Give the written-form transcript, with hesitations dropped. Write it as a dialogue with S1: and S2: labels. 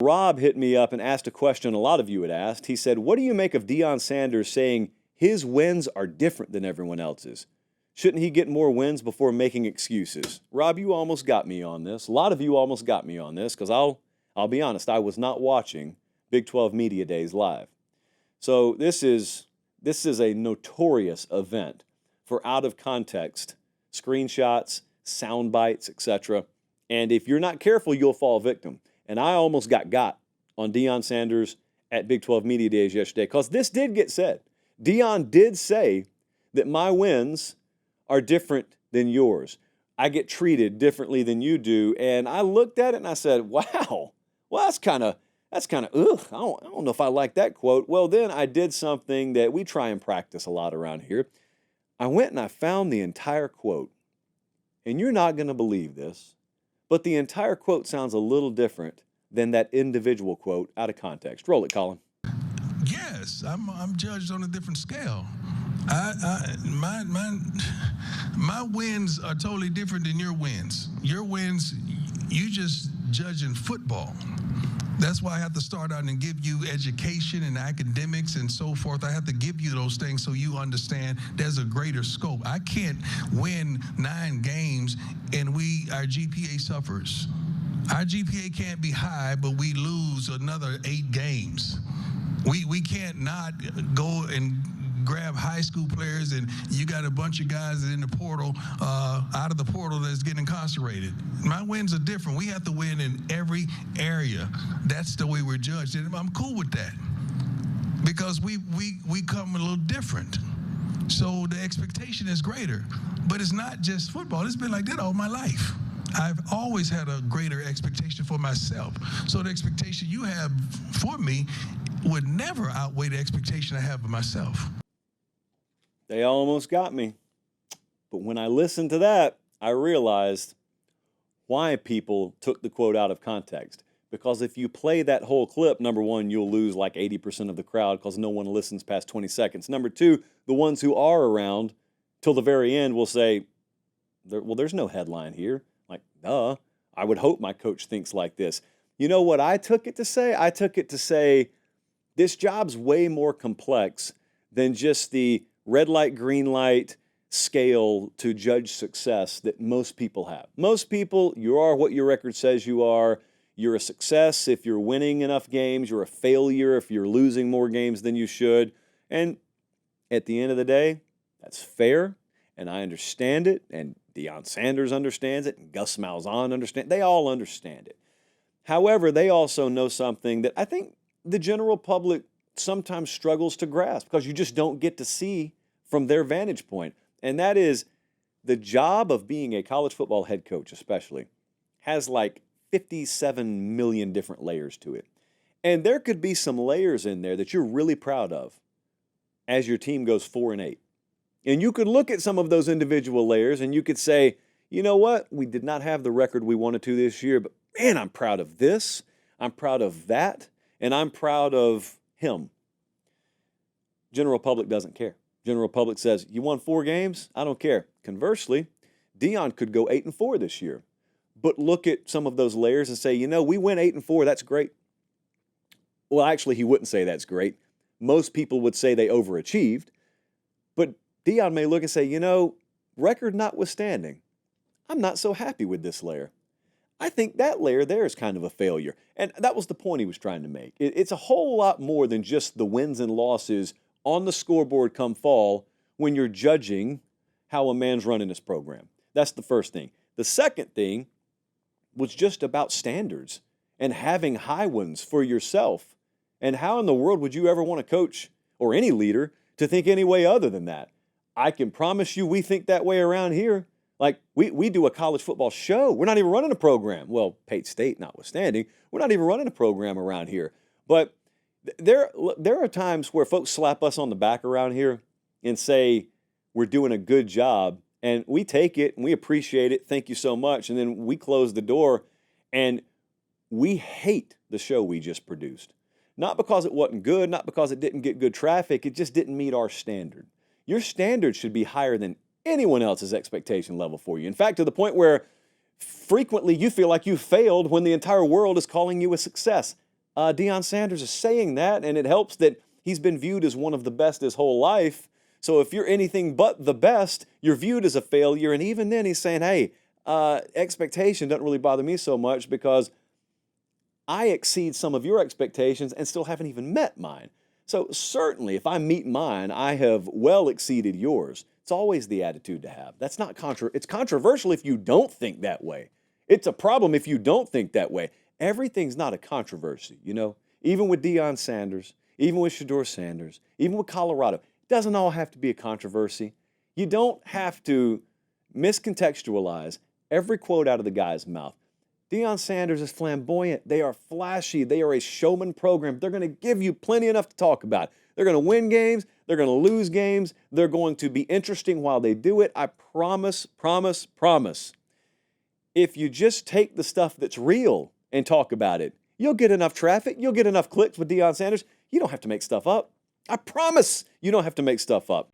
S1: Rob hit me up and asked a question a lot of you had asked. He said, what do you make of Deion Sanders saying his wins are different than everyone else's? Shouldn't he get more wins before making excuses? Rob, you almost got me on this. A lot of you almost got me on this because I'll be honest, I was not watching Big 12 Media Days live. So this is a notorious event for out of context screenshots, sound bites, etc. And if you're not careful, you'll fall victim. And I almost got on Deion Sanders at Big 12 Media Days yesterday because this did get said. Deion did say that my wins are different than yours. I get treated differently than you do. And I looked at it and I said, wow, well, that's kind of, ugh, I don't know if I like that quote. Well, then I did something that we try and practice a lot around here. I went and I found the entire quote. And you're not going to believe this, but the entire quote sounds a little different than that individual quote out of context. Roll it, Colin.
S2: Yes, I'm judged on a different scale. My wins are totally different than your wins. Your wins, you just judging football. That's why I have to start out and give you education and academics and so forth. I have to give you those things so you understand there's a greater scope. I can't win 9 games and our GPA suffers. Our GPA can't be high, but we lose another 8 games. We can't not go and grab high school players and you got a bunch of guys in the portal, out of the portal that's getting incarcerated. My wins are different. We have to win in every area. That's the way we're judged. And I'm cool with that because we come a little different. So the expectation is greater. But it's not just football. It's been like that all my life. I've always had a greater expectation for myself. So the expectation you have for me would never outweigh the expectation I have of myself.
S1: They almost got me. But when I listened to that, I realized why people took the quote out of context. Because if you play that whole clip, number one, you'll lose like 80% of the crowd because no one listens past 20 seconds. Number two, the ones who are around till the very end will say, well, there's no headline here. Like, duh, I would hope my coach thinks like this. You know what I took it to say? I took it to say this job's way more complex than just the red light, green light scale to judge success that most people have. Most people, you are what your record says you are. You're a success if you're winning enough games. You're a failure if you're losing more games than you should. And at the end of the day, that's fair, and I understand it, and Deion Sanders understands it, and Gus Malzahn understands it. They all understand it. However, they also know something that I think the general public sometimes struggles to grasp because you just don't get to see from their vantage point. And that is the job of being a college football head coach especially has like 57 million different layers to it. And there could be some layers in there that you're really proud of as your team goes 4-8. And you could look at some of those individual layers and you could say, you know what? We did not have the record we wanted to this year, but man, I'm proud of this. I'm proud of that. And I'm proud of him. General public doesn't care. General public says, you won 4 games? I don't care. Conversely, Deion could go 8-4 this year. But look at some of those layers and say, you know, we went 8-4. That's great. Well, actually, he wouldn't say that's great. Most people would say they overachieved. But Deion may look and say, you know, record notwithstanding, I'm not so happy with this layer. I think that layer there is kind of a failure. And that was the point he was trying to make. It's a whole lot more than just the wins and losses on the scoreboard come fall when you're judging how a man's running his program. That's the first thing. The second thing was just about standards and having high ones for yourself. And how in the world would you ever want a coach or any leader to think any way other than that? I can promise you we think that way around here. Like, we do a college football show. We're not even running a program. Well, Pate State notwithstanding, we're not even running a program around here. But there are times where folks slap us on the back around here and say we're doing a good job, and we take it and we appreciate it. Thank you so much. And then we close the door, and we hate the show we just produced. Not because it wasn't good, not because it didn't get good traffic. It just didn't meet our standard. Your standard should be higher than anyone else's expectation level for you. In fact, to the point where frequently you feel like you failed when the entire world is calling you a success. Deion Sanders is saying that, and it helps that he's been viewed as one of the best his whole life. So if you're anything but the best, you're viewed as a failure. And even then, he's saying, hey, expectation doesn't really bother me so much because I exceed some of your expectations and still haven't even met mine. So certainly, if I meet mine, I have well exceeded yours. It's always the attitude to have. That's not it's controversial if you don't think that way. It's a problem if you don't think that way. Everything's not a controversy, you know? Even with Deion Sanders, even with Shedeur Sanders, even with Colorado, it doesn't all have to be a controversy. You don't have to miscontextualize every quote out of the guy's mouth. Deion Sanders is flamboyant. They are flashy. They are a showman program. They're going to give you plenty enough to talk about. They're going to win games. They're going to lose games. They're going to be interesting while they do it. I promise, promise, promise. If you just take the stuff that's real and talk about it, you'll get enough traffic. You'll get enough clicks with Deion Sanders. You don't have to make stuff up. I promise you don't have to make stuff up.